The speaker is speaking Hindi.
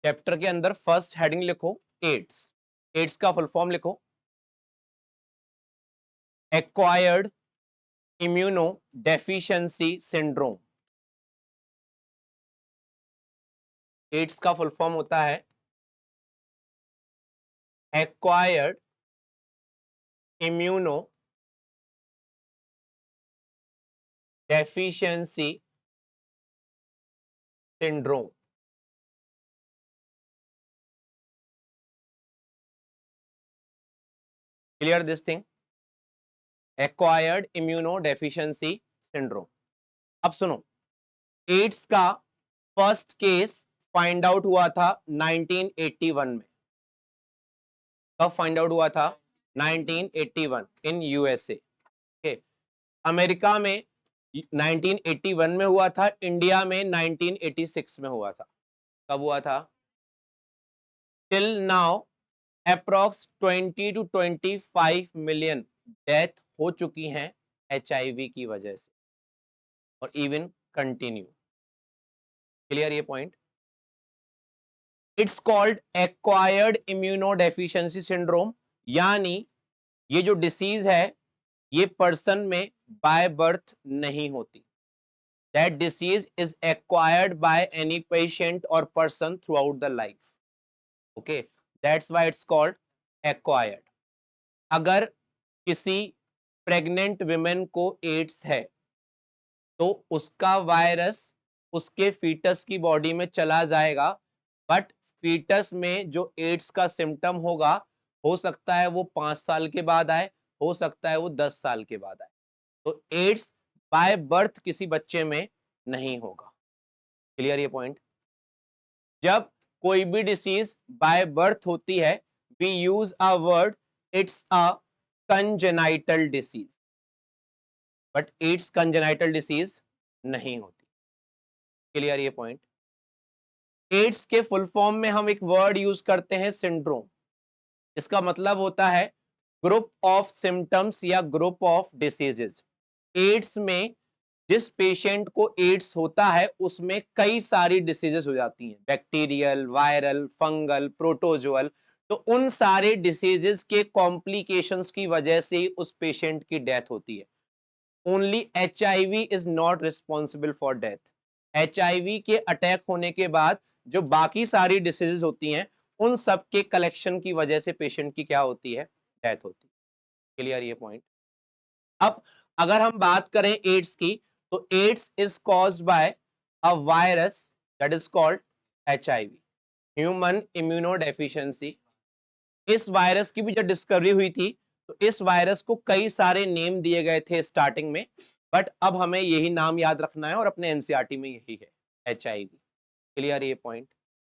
चैप्टर के अंदर फर्स्ट हेडिंग लिखो एड्स। एड्स का फुल फॉर्म लिखो acquired immunodeficiency syndrome. AIDS का फुल फॉर्म होता है acquired immunodeficiency syndrome. Clear this thing, acquired immunodeficiency syndrome. अब सुनो, एड्स का फर्स्ट केस फाइंड आउट हुआ था 1981 में। कब फाइंड आउट हुआ था? 1981 इन यूएसए। ओके, अमेरिका में 1981 में हुआ था, इंडिया में 1986 में हुआ था। कब हुआ था? Till now approx 20 to 25 million death हो चुकी हैं एचआईवी की वजह से और इवन कंटिन्यू। क्लियर ये point? It's called acquired immunodeficiency syndrome, यानी ये जो डिसीज है ये पर्सन में बाय बर्थ नहीं होती। That disease is acquired by any patient और person throughout the life. Okay, that's why it's called acquired. अगर किसी प्रेग्नेंट विमेन को एड्स है तो उसका वायरस उसके फीटस की बॉडी में चला जाएगा, बट फीटस में जो एड्स का सिम्टम होगा हो सकता है वो 5 साल के बाद आए, हो सकता है वो 10 साल के बाद आए। तो एड्स बाय बर्थ किसी बच्चे में नहीं होगा। क्लियर ये पॉइंट? जब कोई भी डिसीज बाय बर्थ होती है we use a word it's a congenital disease, but AIDS congenital disease नहीं होती। क्लियर ये पॉइंट? एड्स के फुल फॉर्म में हम एक वर्ड यूज करते हैं सिंड्रोम। इसका मतलब होता है ग्रुप ऑफ सिम्टम्स या ग्रुप ऑफ डिसीजेस। एड्स में जिस पेशेंट को एड्स होता है उसमें कई सारी डिसीजेस हो जाती हैं, बैक्टीरियल, वायरल, फंगल, प्रोटोजोअल। तो उन सारे डिसीजेस के कॉम्प्लिकेशंस की वजह से उस पेशेंट की डेथ होती है। Only HIV is not responsible for death. HIV के अटैक होने के बाद जो बाकी सारी डिसीजेस होती हैं उन सब के कलेक्शन की वजह से पेशेंट की क्या होती है? डेथ होती है। क्लियर ये पॉइंट? अब अगर हम बात करें एड्स की, तो AIDS is caused by a virus that is called HIV, human immunodeficiency. इस वायरस की भी जब डिस्कवरी हुई थी तो इस वायरस को कई सारे नेम दिए गए थे स्टार्टिंग में, बट अब हमें यही नाम याद रखना है और अपने एनसीईआरटी में यही है HIV। क्लियर ये पॉइंट?